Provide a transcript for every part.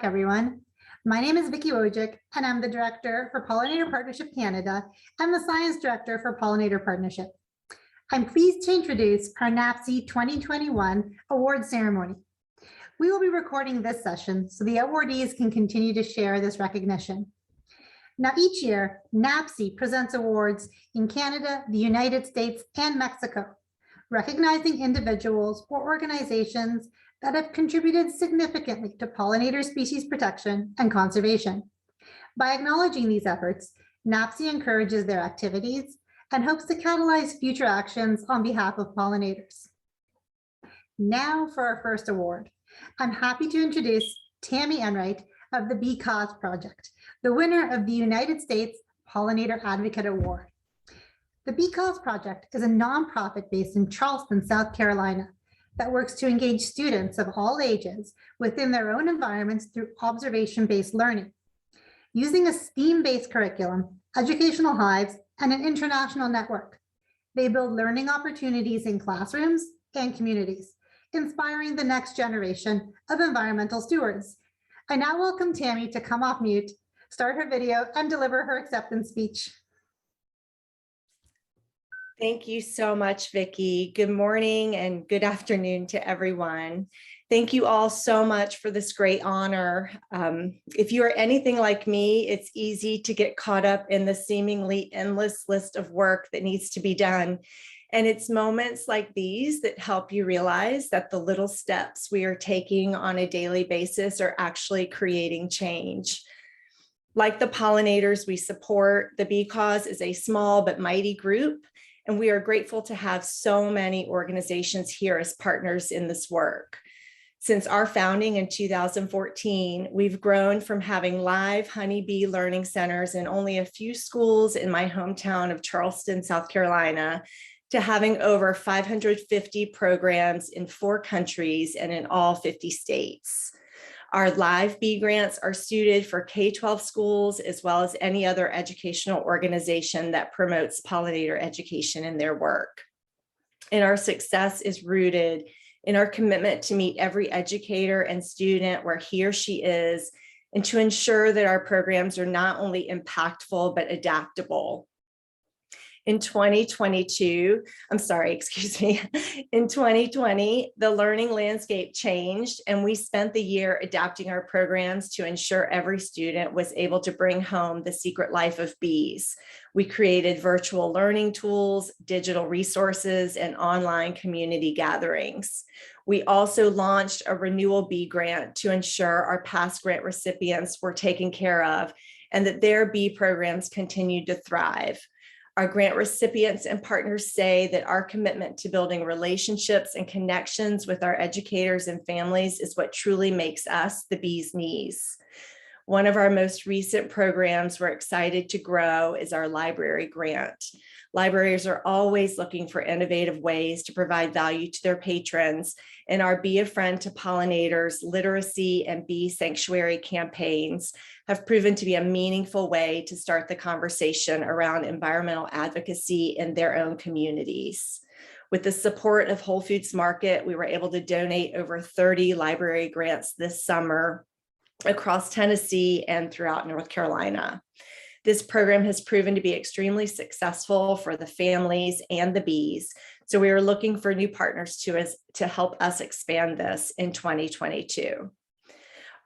everyone. My name is Vicki Wojcik, and I'm the Director for Pollinator Partnership Canada and the Science Director for Pollinator Partnership. I'm pleased to introduce our NAPPC 2021 award ceremony. We will be recording this session so the awardees can continue to share this recognition. Now, each year, NAPPC presents awards in Canada, the United States, and Mexico, recognizing individuals or organizations that have contributed significantly to pollinator species protection and conservation. By acknowledging these efforts, NAPPC encourages their activities and hopes to catalyze future actions on behalf of pollinators. Now for our first award. I'm happy to introduce Tammy Enright of the Bee Cause Project, the winner of the United States Pollinator Advocate Award. The Bee Cause Project is a nonprofit based in Charleston, South Carolina, that works to engage students of all ages within their own environments through observation-based learning. Using a STEAM-based curriculum, educational hives, and an international network, they build learning opportunities in classrooms and communities, inspiring the next generation of environmental stewards. I now welcome Tammy to come off mute, start her video, and deliver her acceptance speech. Thank you so much, Vicki. Good morning and good afternoon to everyone. Thank you all so much for this great honor. If you are anything like me, it's easy to get caught up in the seemingly endless list of work that needs to be done. And it's moments like these that help you realize that the little steps we are taking on a daily basis are actually creating change. Like the pollinators we support, the Bee Cause is a small but mighty group, and we are grateful to have so many organizations here as partners in this work. Since our founding in 2014, we've grown from having live honeybee learning centers in only a few schools in my hometown of Charleston, South Carolina, to having over 550 programs in 4 countries and in all 50 states. Our live bee grants are suited for K-12 schools as well as any other educational organization that promotes pollinator education in their work. And our success is rooted in our commitment to meet every educator and student where he or she is, and to ensure that our programs are not only impactful, but adaptable. In 2020, the learning landscape changed, and we spent the year adapting our programs to ensure every student was able to bring home the secret life of bees. We created virtual learning tools, digital resources, and online community gatherings. We also launched a renewal bee grant to ensure our past grant recipients were taken care of and that their bee programs continued to thrive. Our grant recipients and partners say that our commitment to building relationships and connections with our educators and families is what truly makes us the bee's knees. One of our most recent programs we're excited to grow is our library grant. Libraries are always looking for innovative ways to provide value to their patrons, and our Be a Friend to Pollinators literacy and bee sanctuary campaigns have proven to be a meaningful way to start the conversation around environmental advocacy in their own communities. With the support of Whole Foods Market, we were able to donate over 30 library grants this summer across Tennessee and throughout North Carolina. This program has proven to be extremely successful for the families and the bees, so we are looking for new partners to help us expand this in 2022.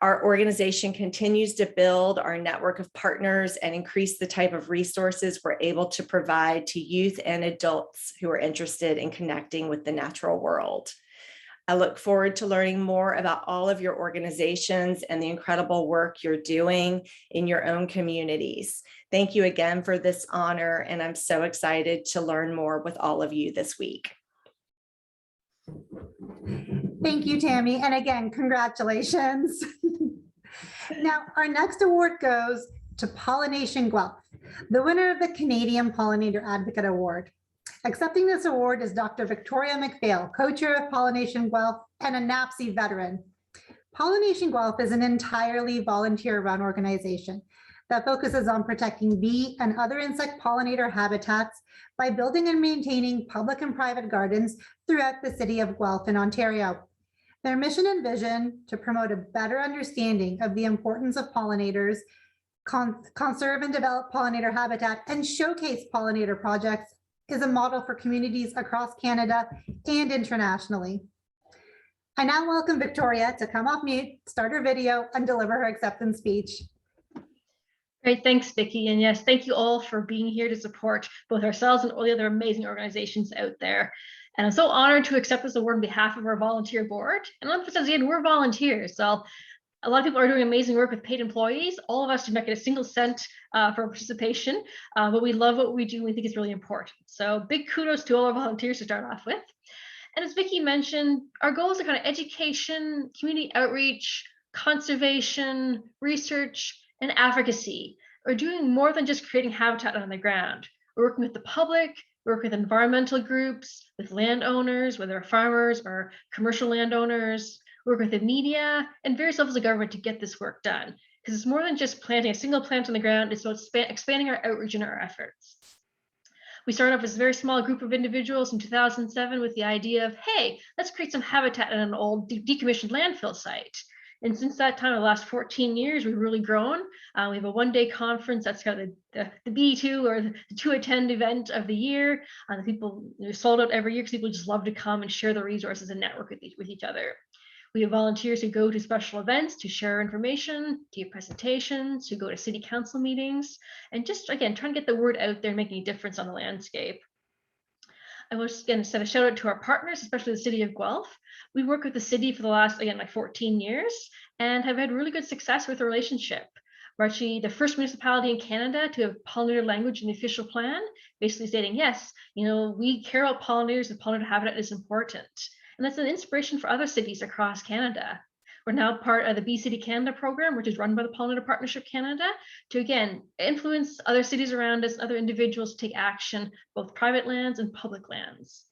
Our organization continues to build our network of partners and increase the type of resources we're able to provide to youth and adults who are interested in connecting with the natural world. I look forward to learning more about all of your organizations and the incredible work you're doing in your own communities. Thank you again for this honor, and I'm so excited to learn more with all of you this week. Thank you, Tammy, and again, congratulations. Now, our next award goes to Pollination Guelph, the winner of the Canadian Pollinator Advocate Award. Accepting this award is Dr. Victoria McPhail, co-chair of Pollination Guelph and a NAPPC veteran. Pollination Guelph is an entirely volunteer-run organization that focuses on protecting bee and other insect pollinator habitats by building and maintaining public and private gardens throughout the city of Guelph in Ontario. Their mission and vision to promote a better understanding of the importance of pollinators, conserve and develop pollinator habitat, and showcase pollinator projects is a model for communities across Canada and internationally. I now welcome Victoria to come off mute, start her video, and deliver her acceptance speech. Great, thanks, Vicki. And yes, thank you all for being here to support both ourselves and all the other amazing organizations out there. And I'm so honored to accept this award on behalf of our volunteer board. And let me emphasize again, we're volunteers. So a lot of people are doing amazing work with paid employees. All of us do not get a single cent for participation, but we love what we do. And we think it's really important. So big kudos to all our volunteers to start off with. And as Vicki mentioned, our goals are kind of education, community outreach, conservation, research, and advocacy. We're doing more than just creating habitat on the ground. We're working with the public, we work with environmental groups, with landowners, whether farmers or commercial landowners, we work with the media and various levels of government to get this work done. Because it's more than just planting a single plant on the ground, it's about expanding our outreach and our efforts. We started off as a very small group of individuals in 2007 with the idea of, hey, let's create some habitat at an old decommissioned landfill site. And since that time, the last 14 years, we've really grown. We have a one-day conference that's got the B2 or the to-attend event of the year. The people sold out every year because people just love to come and share the resources and network with each other. We have volunteers who go to special events to share information, to give presentations, who go to city council meetings, and just, again, trying to get the word out there and making a difference on the landscape. I was just going to send a shout out to our partners, especially the city of Guelph. We work with the city for the last, again, like 14 years and have had really good success with the relationship. We're actually the first municipality in Canada to have pollinator language in the official plan, basically stating, yes, we care about pollinators and pollinator habitat is important. And that's an inspiration for other cities across Canada. We're now part of the Bee City Canada program, which is run by the Pollinator Partnership Canada, to again, influence other cities around us, other individuals to take action, both private lands and public lands.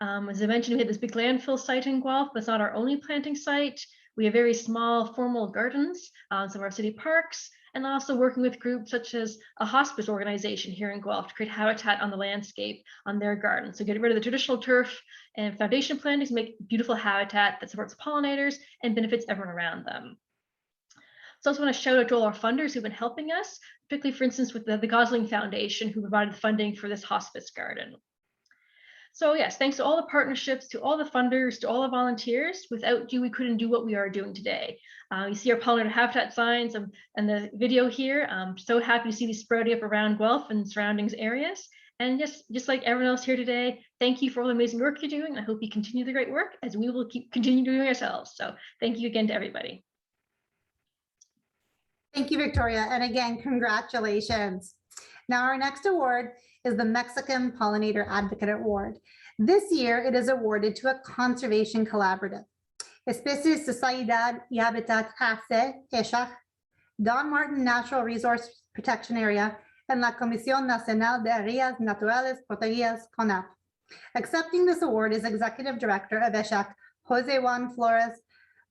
As I mentioned, we had this big landfill site in Guelph. That's not our only planting site. We have very small formal gardens on some of our city parks, and also working with groups such as a hospice organization here in Guelph to create habitat on the landscape on their garden. So getting rid of the traditional turf and foundation plantings, make beautiful habitat that supports pollinators and benefits everyone around them. So I also want to shout out to all our funders who've been helping us, particularly, for instance, with the Gosling Foundation, who provided the funding for this hospice garden. So yes, thanks to all the partnerships, to all the funders, to all the volunteers. Without you, we couldn't do what we are doing today. You see our pollinator habitat signs and the video here. I'm so happy to see these sprouting up around Guelph and surroundings areas. And just like everyone else here today, thank you for all the amazing work you're doing. I hope you continue the great work as we will continue doing ourselves. So thank you again to everybody. Thank you, Victoria. And again, congratulations. Now our next award is the Mexican Pollinator Advocate Award. This year, it is awarded to a conservation collaborative. Especies, Sociedad y Habitat AC, ESHAC, Don Martin Natural Resource Protection Area, and la Comisión Nacional de Áreas Naturales Protegidas, CONAP. Accepting this award is Executive Director of ESHAC, Jose Juan Flores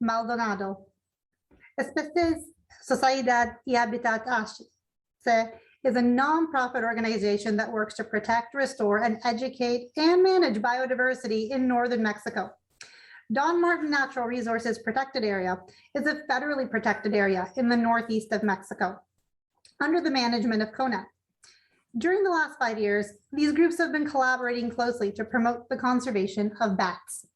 Maldonado. Especies, Sociedad y Habitat AC is a nonprofit organization that works to protect, restore, and educate and manage biodiversity in northern Mexico. Don Martin Natural Resources Protected Area is a federally protected area in the northeast of Mexico under the management of CONAP. During the last 5 years, these groups have been collaborating closely to promote the conservation of bats.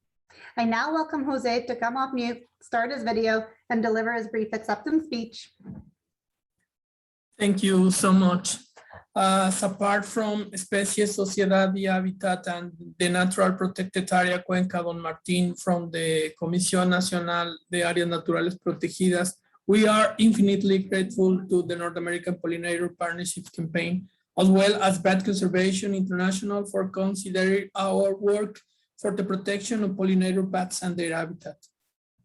I now welcome Jose to come off mute, start his video, and deliver his brief acceptance speech. Thank you so much. Apart from Especies, Sociedad y Habitat, and the Natural Protected Area Cuenca Don Martín from the Comisión Nacional de Áreas Naturales Protegidas, we are infinitely grateful to the North American Pollinator Partnership Campaign, as well as Bat Conservation International for considering our work for the protection of pollinator bats and their habitat.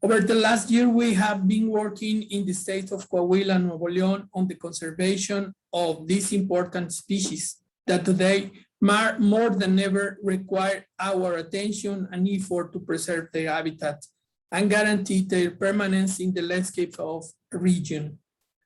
Over the last year, we have been working in the state of Coahuila and Nuevo León on the conservation of these important species that today more than ever require our attention and effort to preserve their habitat and guarantee their permanence in the landscape of the region,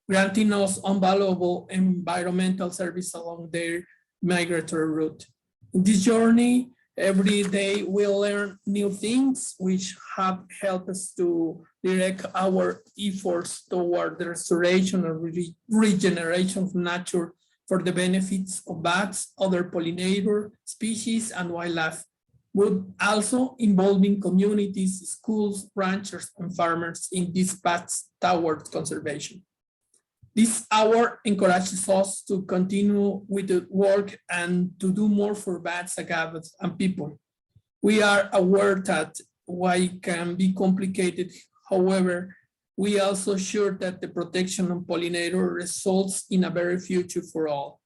granting us invaluable environmental service along their migratory route. In this journey, Every day we learn new things which have helped us to direct our efforts toward the restoration and regeneration of nature for the benefits of bats, other pollinator species, and wildlife, but also involving communities, schools, ranchers, and farmers in this path towards conservation. This hour encourages us to continue with the work and to do more for bats, agaves, and people. We are aware that why it can be complicated. However, we also sure that the protection of pollinator results in a better future for all.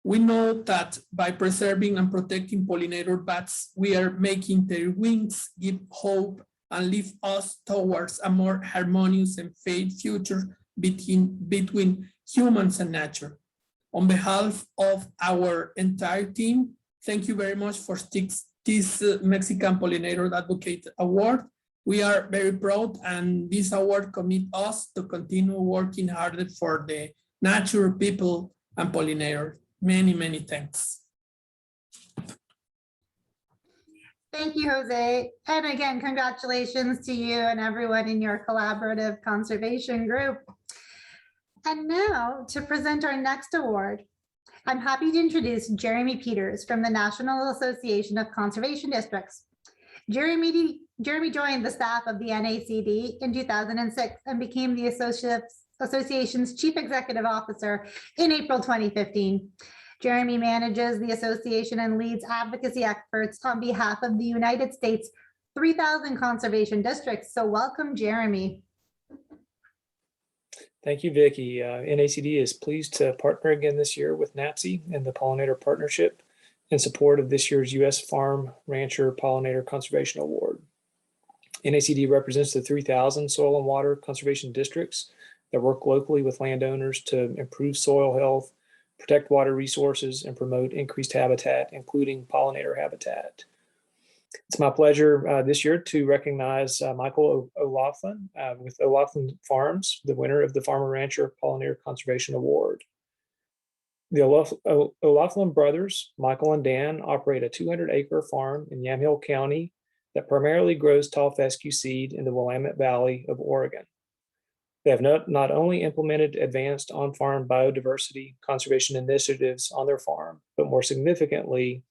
We know that by preserving and protecting pollinator bats, we are making their wings give hope and lift us towards a more harmonious and fair future between humans and nature. On behalf of our entire team, thank you very much for this Mexican Pollinator Advocate Award. We are very proud, and this award commits us to continue working harder for the nature, people, and pollinators. Many, many thanks. Thank you, Jose. And again, congratulations to you and everyone in your collaborative conservation group. And now to present our next award, I'm happy to introduce Jeremy Peters from the National Association of Conservation Districts. Jeremy joined the staff of the NACD in 2006 and became the association's Chief Executive Officer in April 2015. Jeremy manages the association and leads advocacy efforts on behalf of the United States 3,000 conservation districts. So welcome, Jeremy. Thank you, Vicki. NACD is pleased to partner again this year with NAPPC and the Pollinator Partnership in support of this year's U.S.Farm Rancher Pollinator Conservation Award. NACD represents the 3,000 soil and water conservation districts that work locally with landowners to improve soil health, protect water resources, and promote increased habitat, including pollinator habitat. It's my pleasure this year to recognize Michael O'Loughlin with O'Loughlin Farms, the winner of the Farmer Rancher Pollinator Conservation Award. The O'Loughlin brothers, Michael and Dan, operate a 200-acre farm in Yamhill County that primarily grows tall fescue seed in the Willamette Valley of Oregon. They have not only implemented advanced on-farm biodiversity conservation initiatives on their farm, but more significantly,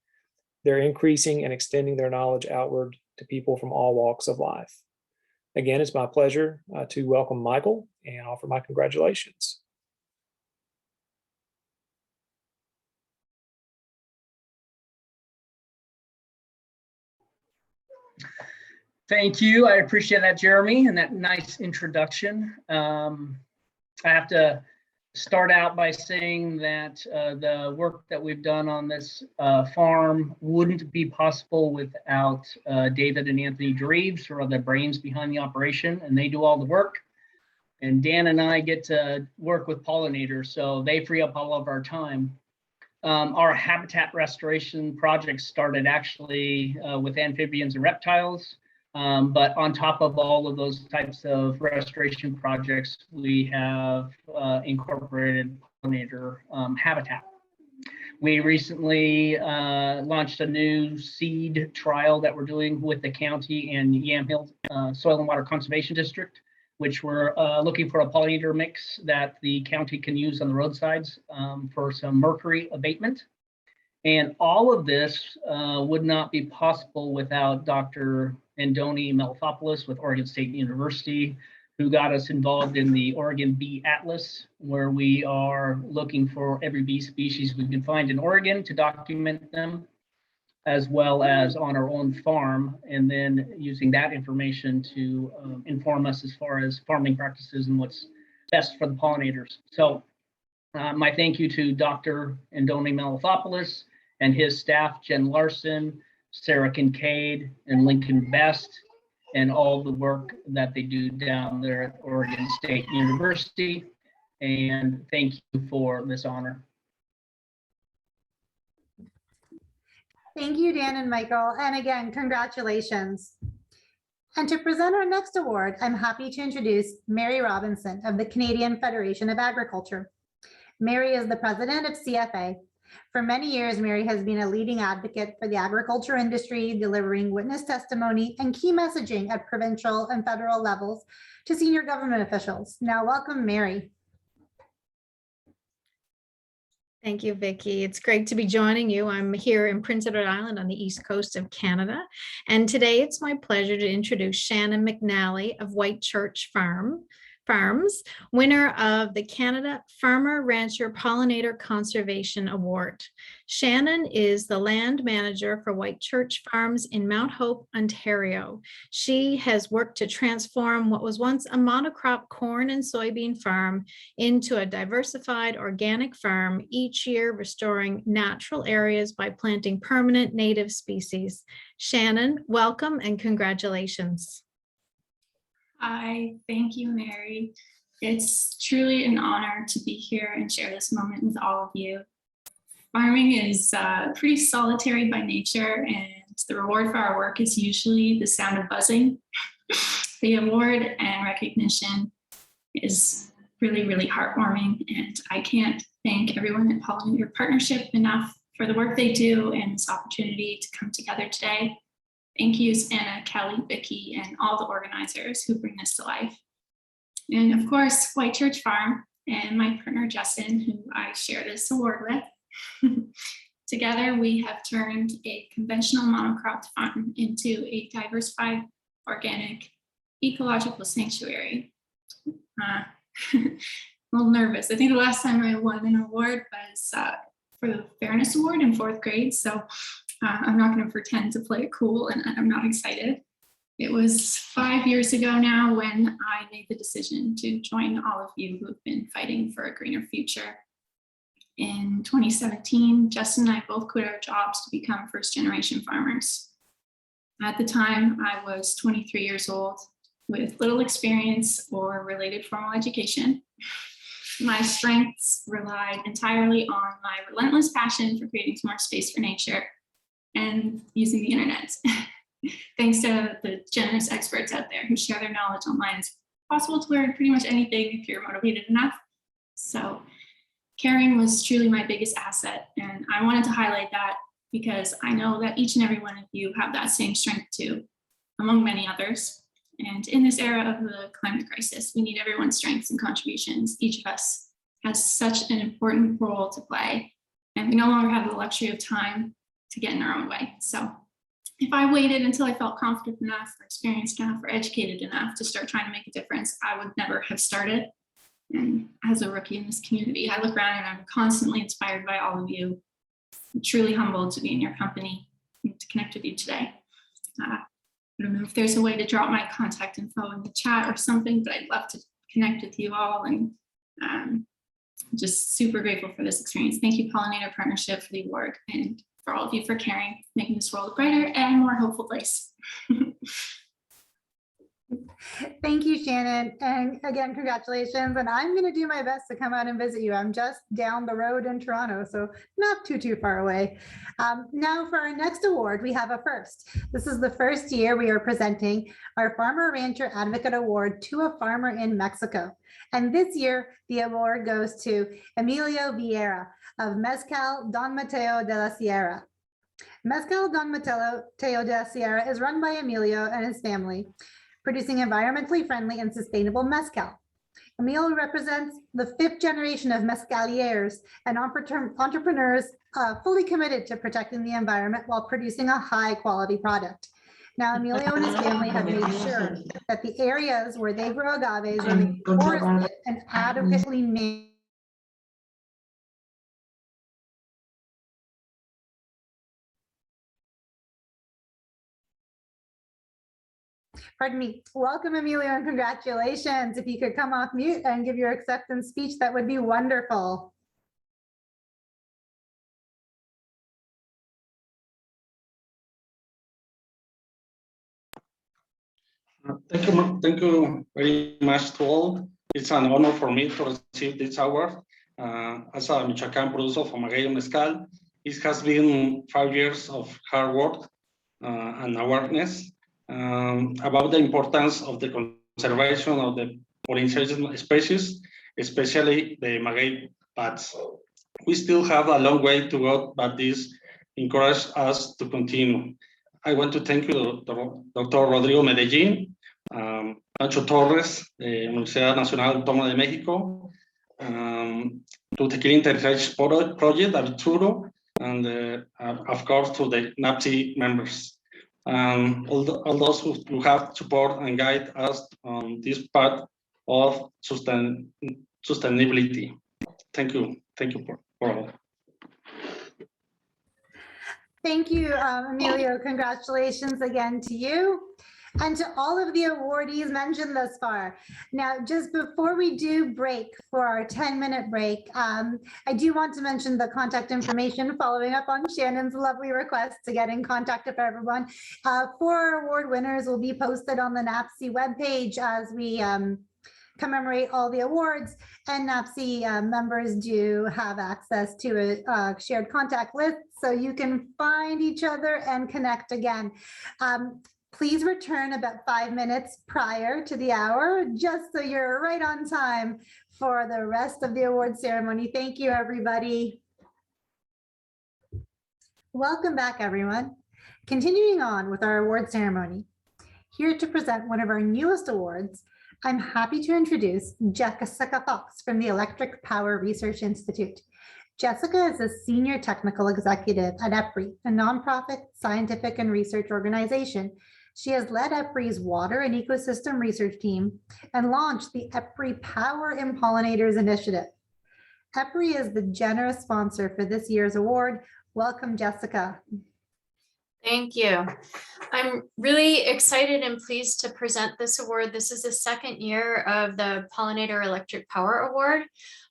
they're increasing and extending their knowledge outward to people from all walks of life. Again, it's my pleasure to welcome Michael and offer my congratulations. Thank you. I appreciate that, Jeremy, and that nice introduction. I have to start out by saying that the work that we've done on this farm wouldn't be possible without David and Anthony Dreves, who are the brains behind the operation, and they do all the work. And Dan and I get to work with pollinators, so they free up all of our time. Our habitat restoration project started actually with amphibians and reptiles. But on top of all of those types of restoration projects, we have incorporated pollinator habitat. We recently launched a new seed trial that we're doing with the county and Yamhill Soil and Water Conservation District, which we're looking for a pollinator mix that the county can use on the roadsides for some mercury abatement. And all of this would not be possible without Dr. Andoni Melifopoulos with Oregon State University, who got us involved in the Oregon Bee Atlas, where we are looking for every bee species we can find in Oregon to document them, as well as on our own farm, and then using that information to inform us as far as farming practices and what's best for the pollinators. So my thank you to Dr. Andoni Melifopoulos and his staff, Jen Larson, Sarah Kincaid, and Lincoln Best, and all the work that they do down there at Oregon State University. And thank you for this honor. Thank you, Dan and Michael. And again, congratulations. And to present our next award, I'm happy to introduce Mary Robinson of the Canadian Federation of Agriculture. Mary is the president of CFA. For many years, Mary has been a leading advocate for the agriculture industry, delivering witness testimony and key messaging at provincial and federal levels to senior government officials. Now, welcome, Mary. Thank you, Vicki. It's great to be joining you. I'm here in Prince Edward Island on the east coast of Canada. And today it's my pleasure to introduce Shannon McNally of White Church Farms, winner of the Canada Farmer Rancher Pollinator Conservation Award. Shannon is the land manager for White Church Farms in Mount Hope, Ontario. She has worked to transform what was once a monocrop corn and soybean farm into a diversified organic farm, each year restoring natural areas by planting permanent native species. Shannon, welcome and congratulations. Hi, thank you, Mary. It's truly an honor to be here and share this moment with all of you. Farming is pretty solitary by nature, and the reward for our work is usually the sound of buzzing. The award and recognition is really, really heartwarming, and I can't thank everyone at Pollinator Partnership enough for the work they do and this opportunity to come together today. Thank you, Anna, Kelly, Vicki, and all the organizers who bring this to life. And of course, White Church Farm and my partner, Justin, who I share this award with. Together, we have turned a conventional monocrop farm into a diversified, organic, ecological sanctuary. A little nervous. I think the last time I won an award was for the Fairness Award in 4th grade. So I'm not going to pretend to play it cool, and I'm not excited. It was 5 years ago now when I made the decision to join all of you who have been fighting for a greener future. In 2017, Justin and I both quit our jobs to become first-generation farmers. At the time, I was 23 years old with little experience or related formal education. My strengths relied entirely on my relentless passion for creating more space for nature and using the internet. Thanks to the generous experts out there who share their knowledge online, it's possible to learn pretty much anything if you're motivated enough. So caring was truly my biggest asset, and I wanted to highlight that because I know that each and every one of you have that same strength too, among many others. And in this era of the climate crisis, we need everyone's strengths and contributions. Each of us has such an important role to play, and we no longer have the luxury of time to get in our own way. So if I waited until I felt confident enough or experienced enough or educated enough to start trying to make a difference, I would never have started. And as a rookie in this community, I look around and I'm constantly inspired by all of you. I'm truly humbled to be in your company and to connect with you today. I don't know if there's a way to drop my contact info in the chat or something, but I'd love to connect with you all, and I'm just super grateful for this experience. Thank you, Pollinator Partnership, for the award, and for all of you for caring, making this world a brighter and more hopeful place. Thank you, Shannon. And again, congratulations. And I'm going to do my best to come out and visit you. I'm just down the road in Toronto, so not too far away. Now for our next award, we have a first. This is the first year we are presenting our Farmer Rancher Advocate Award to a farmer in Mexico. And this year, the award goes to Emilio Vieyra of Mezcal Don Mateo de la Sierra. Mezcal Don Mateo de la Sierra is run by Emilio and his family, producing environmentally friendly and sustainable mezcal. Emilio represents the 5th generation of mezcaliers and entrepreneurs fully committed to protecting the environment while producing a high quality product. Now, Emilio and his family have made sure that the areas where they grow agaves remain forested and adequately managed. Pardon me. Welcome, Emilio, and congratulations. If you could come off mute and give your acceptance speech, that would be wonderful. Thank you very much to all. It's an honor for me to receive this award. As a Michoacan producer from Maguey Mezcal, it has been 5 years of hard work and awareness about the importance of the conservation of the pollination species, especially the maguey bats. We still have a long way to go, but this encourages us to continue. I want to thank you, Dr. Rodrigo Medellín, Nacho Torres, de Universidad Nacional Autónoma de México, to the Clean Research Project, Arturo, and of course to the NAPPC members. All those who have support and guide us on this path of sustainability. Thank you for all. Thank you, Emilio. Congratulations again to you and to all of the awardees mentioned thus far. Now, just before we do break for our 10-minute break, I do want to mention the contact information following up on Shannon's lovely request to get in contact with everyone. 4 award winners will be posted on the NAPPC webpage as we commemorate all the awards, and NAPPC members do have access to a shared contact list, so you can find each other and connect again. Please return about 5 minutes prior to the hour, just so you're right on time for the rest of the award ceremony. Thank you, everybody. Welcome back, everyone. Continuing on with our award ceremony, here to present one of our newest awards, I'm happy to introduce Jessica Fox from the Electric Power Research Institute. Jessica is a senior technical executive at EPRI, a nonprofit scientific and research organization. She has led EPRI's water and ecosystem research team and launched the EPRI Power in Pollinators initiative. EPRI is the generous sponsor for this year's award. Welcome, Jessica. Thank you. I'm really excited and pleased to present this award. This is the second year of the Pollinator Electric Power Award.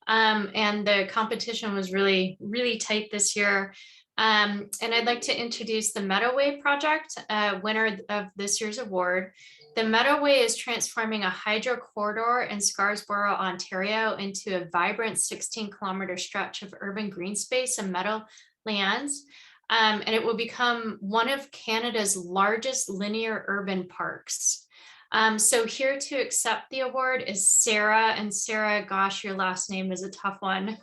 And the competition was really tight this year. And I'd like to introduce the Meadoway project, winner of this year's award. The Meadoway is transforming a hydro corridor in Scarborough, Ontario into a vibrant 16-kilometer stretch of urban green space and meadowlands. And it will become one of Canada's largest linear urban parks. So here to accept the award is Sarah, and Sarah, gosh, your last name is a tough one,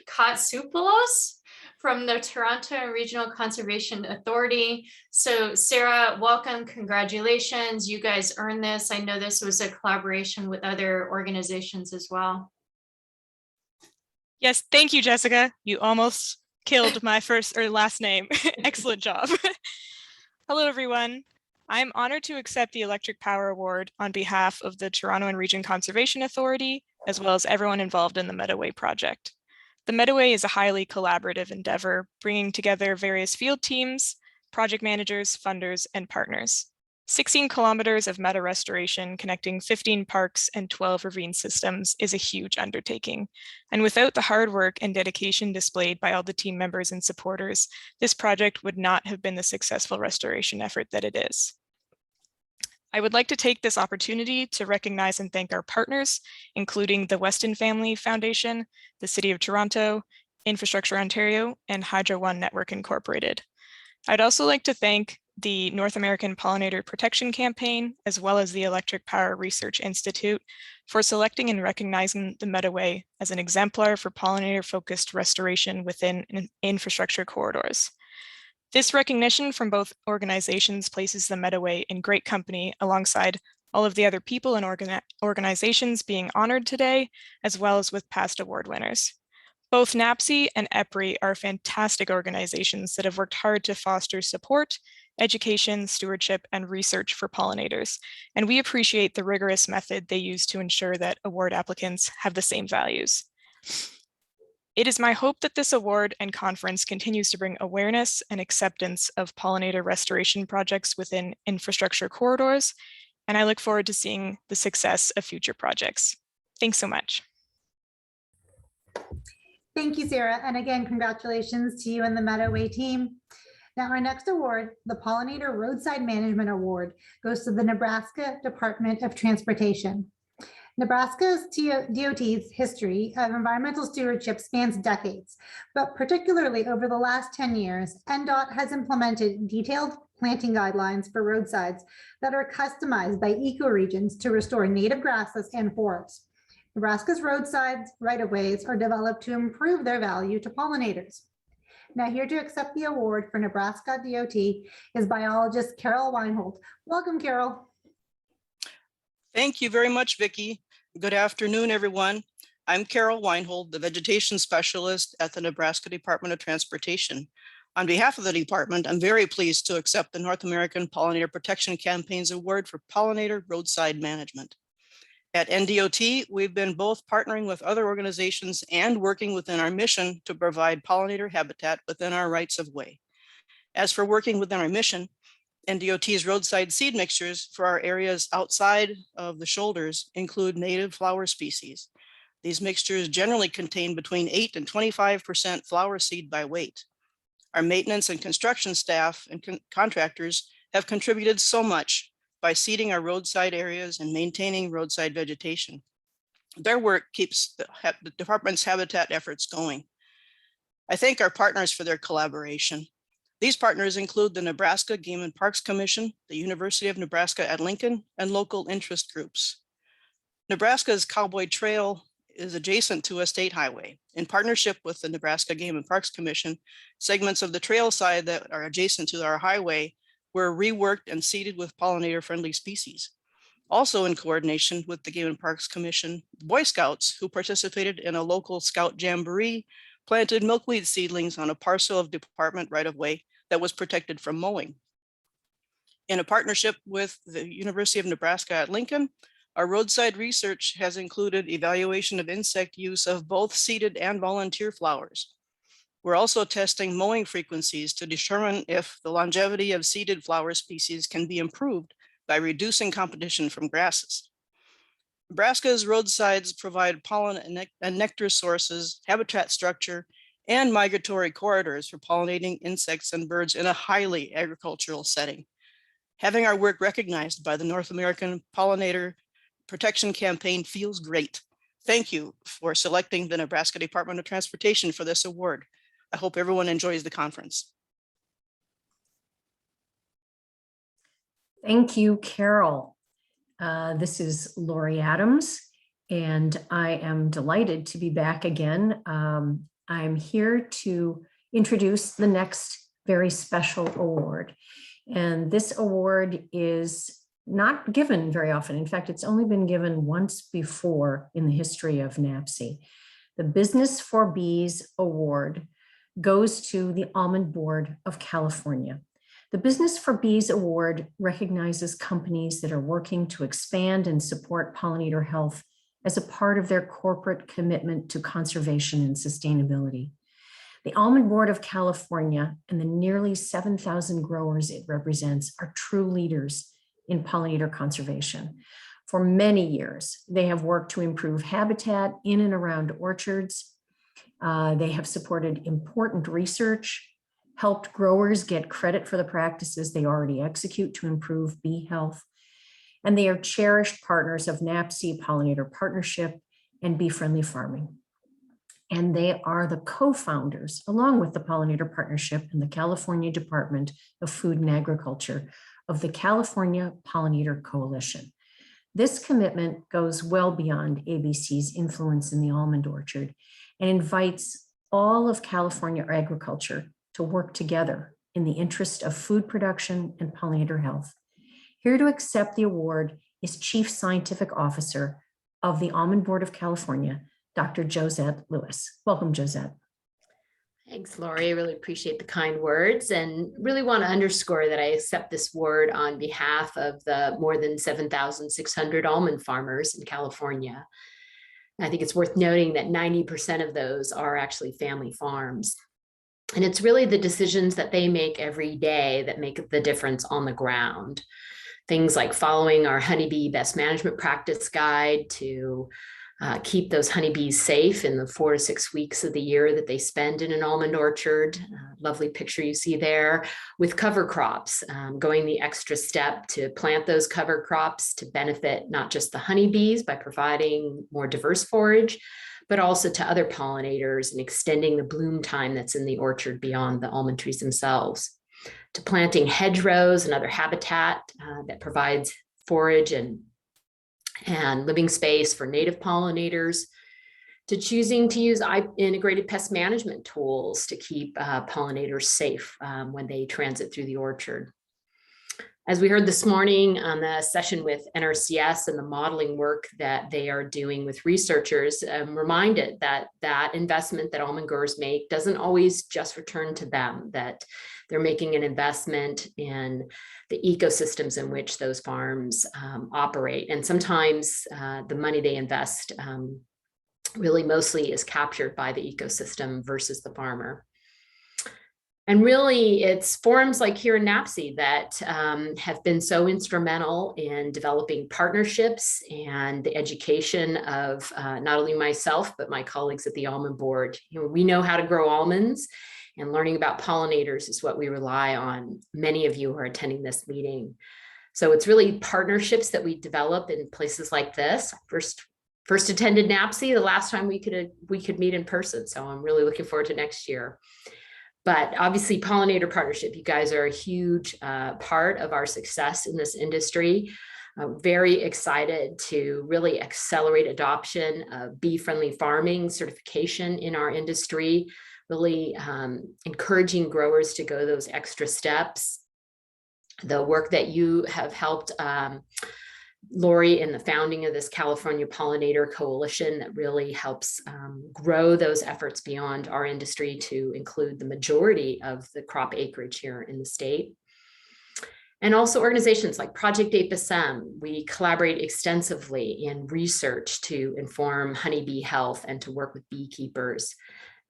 Katsoupalos from the Toronto Regional Conservation Authority. So Sarah, welcome, congratulations. You guys earned this. I know this was a collaboration with other organizations as well. Yes, thank you, Jessica. You almost killed my first or last name. Excellent job. Hello, everyone. I'm honored to accept the Electric Power Award on behalf of the Toronto and Region Conservation Authority, as well as everyone involved in the Meadoway project. The Meadoway is a highly collaborative endeavor, bringing together various field teams, project managers, funders, and partners. 16 kilometers of meadow restoration connecting 15 parks and 12 ravine systems is a huge undertaking. And without the hard work and dedication displayed by all the team members and supporters, this project would not have been the successful restoration effort that it is. I would like to take this opportunity to recognize and thank our partners, including the Weston Family Foundation, the City of Toronto, Infrastructure Ontario, and Hydro One Network Incorporated. I'd also like to thank the North American Pollinator Protection Campaign, as well as the Electric Power Research Institute, for selecting and recognizing the Meadoway as an exemplar for pollinator-focused restoration within infrastructure corridors. This recognition from both organizations places the Meadoway in great company alongside all of the other people and organizations being honored today, as well as with past award winners. Both NAPPC and EPRI are fantastic organizations that have worked hard to foster support, education, stewardship, and research for pollinators, and we appreciate the rigorous method they use to ensure that award applicants have the same values. It is my hope that this award and conference continues to bring awareness and acceptance of pollinator restoration projects within infrastructure corridors, and I look forward to seeing the success of future projects. Thanks so much. Thank you, Sarah. And again, congratulations to you and the Meadoway team. Now, our next award, the Pollinator Roadside Management Award, goes to the Nebraska Department of Transportation. Nebraska's DOT's history of environmental stewardship spans decades, but particularly over the last 10 years, NDOT has implemented detailed planting guidelines for roadsides that are customized by ecoregions to restore native grasses and forests. Nebraska's roadsides, right-of-ways are developed to improve their value to pollinators. Now here to accept the award for Nebraska DOT is biologist Carol Weinhold. Welcome, Carol. Thank you very much, Vicki. Good afternoon, everyone. I'm Carol Weinhold, the vegetation specialist at the Nebraska Department of Transportation. On behalf of the department, I'm very pleased to accept the North American Pollinator Protection Campaign's award for pollinator roadside management. At NDOT, we've been both partnering with other organizations and working within our mission to provide pollinator habitat within our rights of way. As for working within our mission, NDOT's roadside seed mixtures for our areas outside of the shoulders include native flower species. These mixtures generally contain between 8 and 25% flower seed by weight. Our maintenance and construction staff and contractors have contributed so much by seeding our roadside areas and maintaining roadside vegetation. Their work keeps the department's habitat efforts going. I thank our partners for their collaboration. These partners include the Nebraska Game and Parks Commission, the University of Nebraska at Lincoln, and local interest groups. Nebraska's Cowboy Trail is adjacent to a state highway. In partnership with the Nebraska Game and Parks Commission, segments of the trail side that are adjacent to our highway were reworked and seeded with pollinator-friendly species. Also in coordination with the Game and Parks Commission, Boy Scouts who participated in a local Scout Jamboree planted milkweed seedlings on a parcel of department right-of-way that was protected from mowing. In a partnership with the University of Nebraska at Lincoln, our roadside research has included evaluation of insect use of both seeded and volunteer flowers. We're also testing mowing frequencies to determine if the longevity of seeded flower species can be improved by reducing competition from grasses. Nebraska's roadsides provide pollen and nectar sources, habitat structure, and migratory corridors for pollinating insects and birds in a highly agricultural setting. Having our work recognized by the North American Pollinator Protection Campaign feels great. Thank you for selecting the Nebraska Department of Transportation for this award. I hope everyone enjoys the conference. Thank you, Carol. This is Lori Adams, and I am delighted to be back again. I'm here to introduce the next very special award. And this award is not given very often. In fact, it's only been given once before in the history of NAPPC. The Business for Bees Award goes to the Almond Board of California. The Business for Bees Award recognizes companies that are working to expand and support pollinator health as a part of their corporate commitment to conservation and sustainability. The Almond Board of California and the nearly 7,000 growers it represents are true leaders in pollinator conservation. For many years, they have worked to improve habitat in and around orchards. They have supported important research, helped growers get credit for the practices they already execute to improve bee health, and they are cherished partners of NAPPC Pollinator Partnership and Bee Friendly Farming. And they are the co-founders, along with the Pollinator Partnership and the California Department of Food and Agriculture, of the California Pollinator Coalition. This commitment goes well beyond ABC's influence in the almond orchard and invites all of California agriculture to work together in the interest of food production and pollinator health. Here to accept the award is Chief Scientific Officer of the Almond Board of California, Dr. Josette Lewis. Welcome, Josette. Thanks, Lori. I really appreciate the kind words and really want to underscore that I accept this award on behalf of the more than 7,600 almond farmers in California. I think it's worth noting that 90% of those are actually family farms. And it's really the decisions that they make every day that make the difference on the ground. Things like following our honeybee best management practice guide to keep those honeybees safe in the 4 to 6 weeks of the year that they spend in an almond orchard. Lovely picture you see there with cover crops, going the extra step to plant those cover crops to benefit not just the honeybees by providing more diverse forage, but also to other pollinators and extending the bloom time that's in the orchard beyond the almond trees themselves, to planting hedgerows and other habitat that provides forage and and living space for native pollinators, to choosing to use integrated pest management tools to keep pollinators safe when they transit through the orchard. As we heard this morning on the session with NRCS and the modeling work that they are doing with researchers, I'm reminded that that investment that almond growers make doesn't always just return to them, that they're making an investment in the ecosystems in which those farms operate. And sometimes the money they invest really mostly is captured by the ecosystem versus the farmer. And really, it's forums like here in NAPPC that have been so instrumental in developing partnerships and the education of not only myself, but my colleagues at the Almond Board. You know, we know how to grow almonds, and learning about pollinators is what we rely on. Many of you who are attending this meeting. So it's really partnerships that we develop in places like this. First attended NAPPC the last time we could meet in person. So I'm really looking forward to next year. But obviously, pollinator partnership, you guys are a huge part of our success in this industry. Very excited to really accelerate adoption of bee-friendly farming certification in our industry, really encouraging growers to go those extra steps. The work that you have helped Lori in the founding of this California Pollinator Coalition that really helps grow those efforts beyond our industry to include the majority of the crop acreage here in the state. And also organizations like Project APSM. We collaborate extensively in research to inform honeybee health and to work with beekeepers.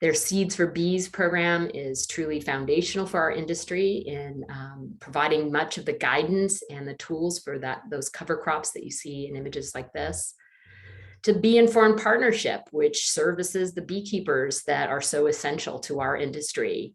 Their Seeds for Bees program is truly foundational for our industry in providing much of the guidance and the tools for those cover crops that you see in images like this. To Bee Informed Partnership, which services the beekeepers that are so essential to our industry.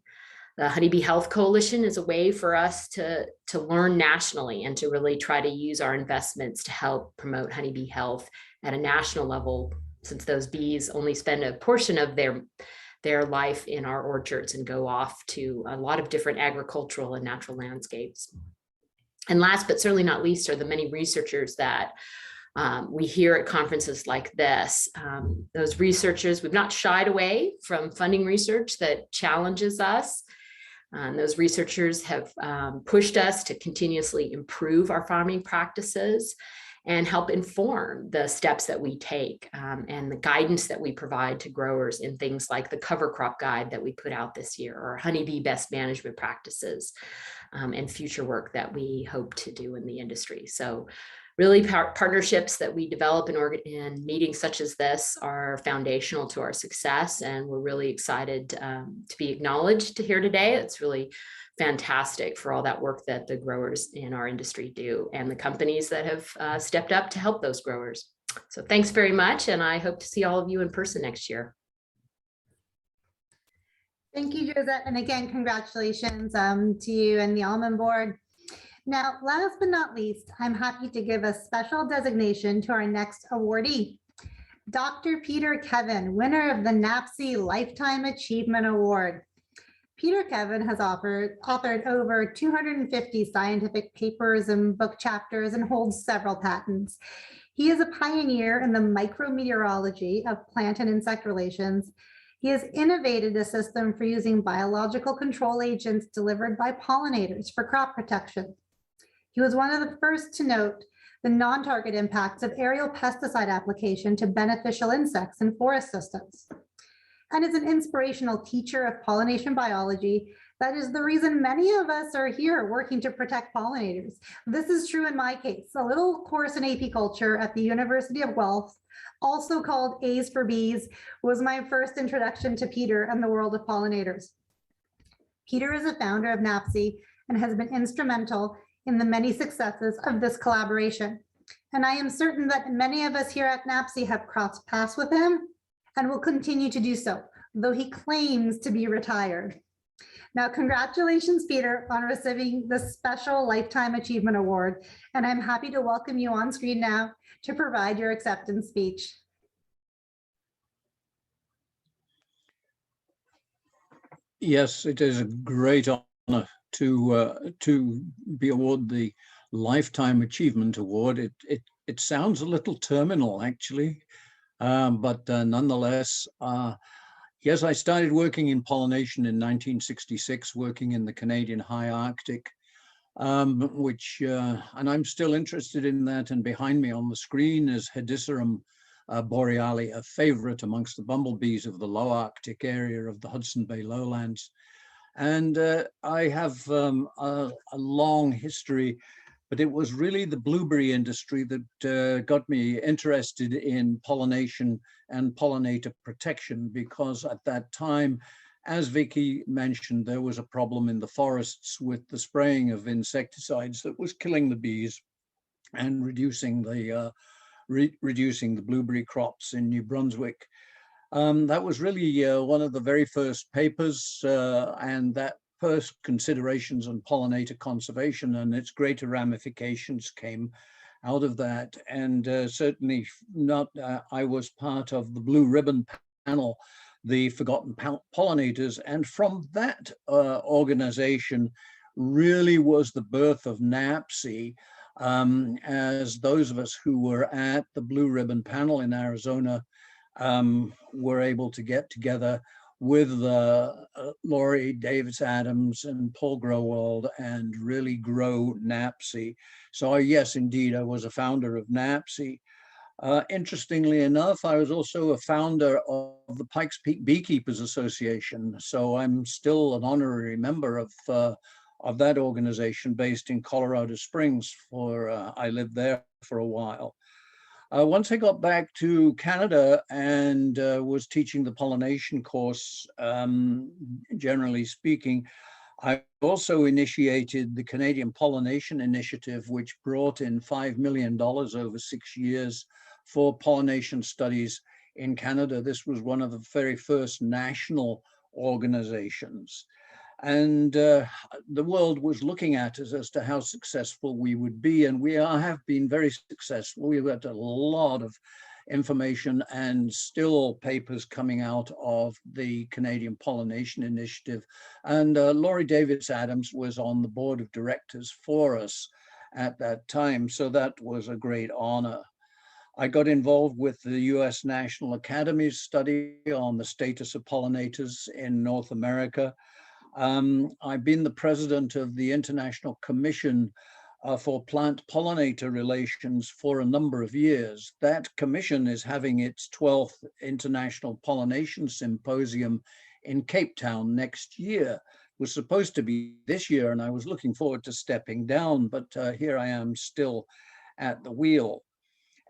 The Honeybee Health Coalition is a way for us to learn nationally and to really try to use our investments to help promote honeybee health at a national level, since those bees only spend a portion of their life in our orchards and go off to a lot of different agricultural and natural landscapes. And last but certainly not least are the many researchers that we hear at conferences like this. Those researchers, we've not shied away from funding research that challenges us. Those researchers have pushed us to continuously improve our farming practices and help inform the steps that we take and the guidance that we provide to growers in things like the cover crop guide that we put out this year, or honeybee best management practices, and future work that we hope to do in the industry. So really partnerships that we develop in meetings such as this are foundational to our success, and we're really excited to be acknowledged here today. It's really fantastic for all that work that the growers in our industry do and the companies that have stepped up to help those growers. So thanks very much, and I hope to see all of you in person next year. Thank you, Josette. And again, congratulations to you and the Almond Board. Now, last but not least, I'm happy to give a special designation to our next awardee, Dr. Peter Kevan, winner of the NAPPC Lifetime Achievement Award. Peter Kevan has authored over 250 scientific papers and book chapters and holds several patents. He is a pioneer in the micrometeorology of plant and insect relations. He has innovated a system for using biological control agents delivered by pollinators for crop protection. He was one of the first to note the non-target impacts of aerial pesticide application to beneficial insects in forest systems, and is an inspirational teacher of pollination biology. That is the reason many of us are here working to protect pollinators. This is true in my case. A little course in apiculture at the University of Guelph, also called A's for Bees, was my first introduction to Peter and the world of pollinators. Peter is a founder of NAPPC and has been instrumental in the many successes of this collaboration. And I am certain that many of us here at NAPPC have crossed paths with him and will continue to do so, though he claims to be retired. Now, congratulations, Peter, on receiving the special Lifetime Achievement Award, and I'm happy to welcome you on screen now to provide your acceptance speech. Yes, it is a great honor to be awarded the Lifetime Achievement Award. It It sounds a little terminal, actually, but nonetheless, yes, I started working in pollination in 1966, working in the Canadian High Arctic, and I'm still interested in that. And behind me on the screen is Hedicerum boreali, a favorite amongst the bumblebees of the low Arctic area of the Hudson Bay lowlands. And I have a long history, but it was really the blueberry industry that got me interested in pollination and pollinator protection, because at that time, as Vicky mentioned, there was a problem in the forests with the spraying of insecticides that was killing the bees and reducing the blueberry crops in New Brunswick. That was really one of the very first papers, and that first considerations on pollinator conservation and its greater ramifications came out of that. And certainly not, I was part of the Blue Ribbon panel, the Forgotten Pollinators. And from that organization really was the birth of NAPPC, as those of us who were at the Blue Ribbon panel in Arizona were able to get together with Laurie Davis-Adams and Paul Growald and really grow NAPPC. So yes, indeed, I was a founder of NAPPC. Interestingly enough, I was also a founder of the Pikes Peak Beekeepers Association. So I'm still an honorary member of that organization based in Colorado Springs. I lived there for a while. Once I got back to Canada and was teaching the pollination course, generally speaking, I also initiated the Canadian Pollination Initiative, which brought in $5 million over 6 years for pollination studies in Canada. This was one of the very first national organizations. And the world was looking at us as to how successful we would be. And we have been very successful. We've got a lot of information and still papers coming out of the Canadian Pollination Initiative. And Laurie Davis-Adams was on the board of directors for us at that time. So that was a great honor. I got involved with the U.S. National Academy's study on the status of pollinators in North America. I've been the president of the International Commission for Plant Pollinator Relations for a number of years. That commission is having its 12th International Pollination Symposium in Cape Town next year. It was supposed to be this year, and I was looking forward to stepping down, but here I am still at the wheel.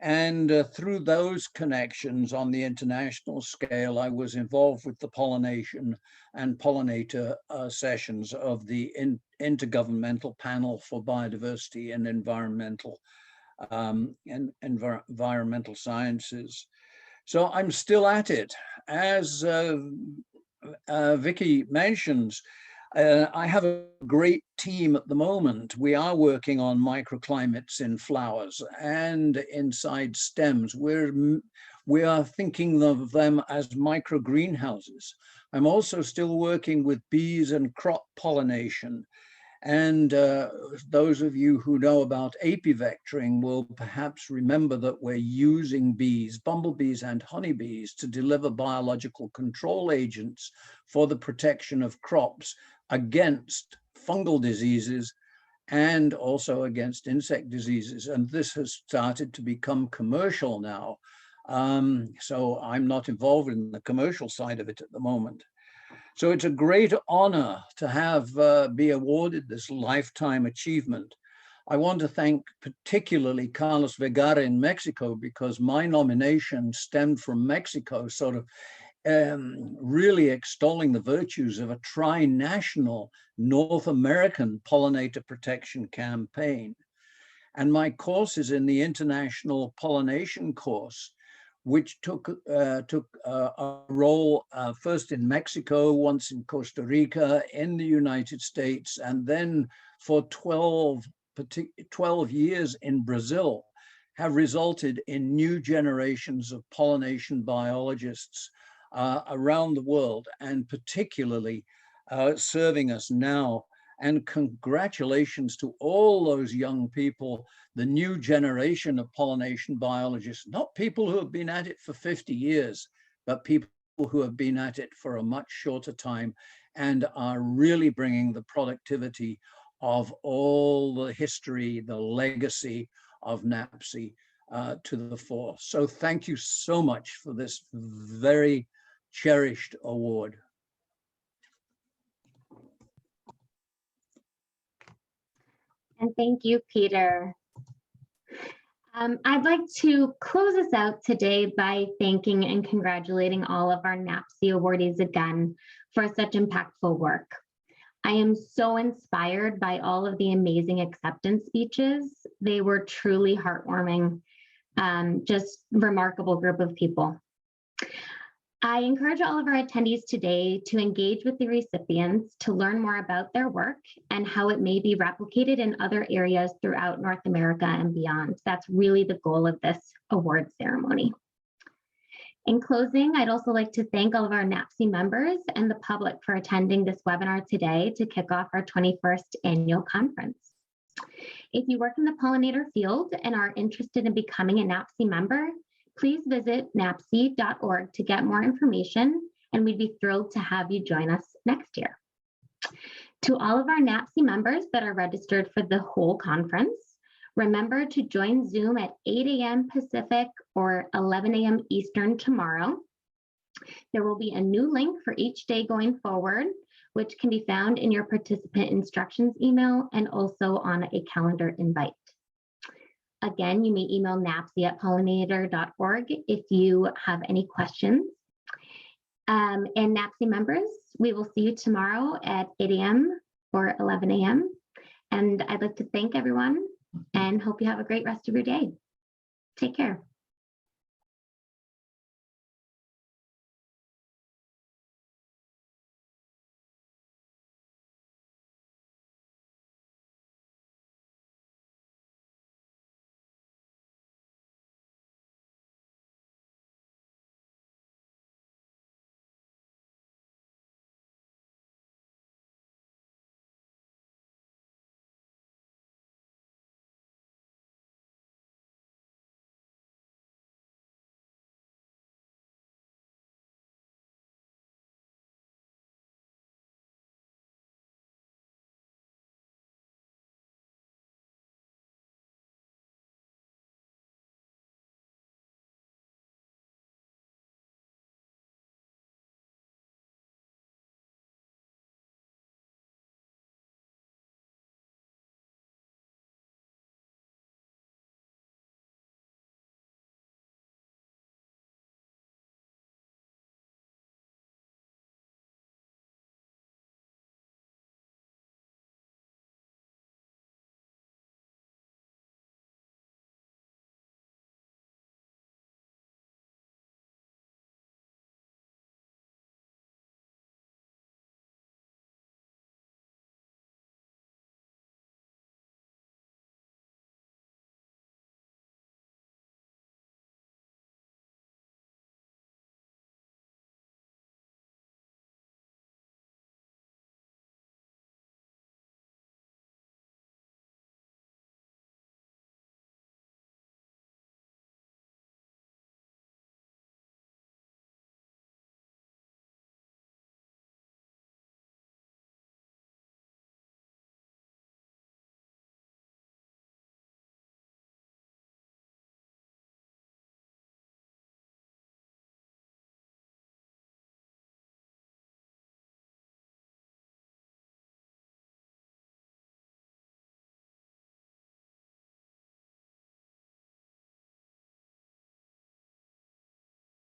And through those connections on the international scale, I was involved with the pollination and pollinator sessions of the Intergovernmental Panel for Biodiversity and Environmental Sciences. So I'm still at it. As Vicky mentions, I have a great team at the moment. We are working on microclimates in flowers and inside stems. We are thinking of them as micro greenhouses. I'm also still working with bees and crop pollination. And those of you who know about apivectoring will perhaps remember that we're using bees, bumblebees and honeybees, to deliver biological control agents for the protection of crops against fungal diseases and also against insect diseases. And this has started to become commercial now. So I'm not involved in the commercial side of it at the moment. So it's a great honor to have be awarded this lifetime achievement. I want to thank particularly Carlos Vergara in Mexico, because my nomination stemmed from Mexico, sort of really extolling the virtues of a tri-national North American pollinator protection campaign. And my course is in the International Pollination course, which took a role first in Mexico, once in Costa Rica, in the United States, and then for 12 years in Brazil, have resulted in new generations of pollination biologists around the world, and particularly serving us now And congratulations to all those young people, the new generation of pollination biologists, not people who have been at it for 50 years, but people who have been at it for a much shorter time and are really bringing the productivity of all the history, the legacy of NAPPC to the fore. So thank you so much for this very cherished award. And thank you, Peter. I'd like to close us out today by thanking and congratulating all of our NAPPC awardees again for such impactful work. I am so inspired by all of the amazing acceptance speeches. They were truly heartwarming, just remarkable group of people. I encourage all of our attendees today to engage with the recipients to learn more about their work and how it may be replicated in other areas throughout North America and beyond. That's really the goal of this award ceremony. In closing, I'd also like to thank all of our NAPPC members and the public for attending this webinar today to kick off our 21st annual conference. If you work in the pollinator field and are interested in becoming a NAPPC member, please visit nappc.org to get more information, and we'd be thrilled to have you join us next year. To all of our NAPPC members that are registered for the whole conference, remember to join Zoom at 8 a.m. Pacific or 11 a.m. Eastern tomorrow. There will be a new link for each day going forward, which can be found in your participant instructions email and also on a calendar invite. Again, you may email nappc@pollinator.org if you have any questions. And NAPPC members, we will see you tomorrow at 8 a.m. or 11 a.m. And I'd like to thank everyone and hope you have a great rest of your day. Take care.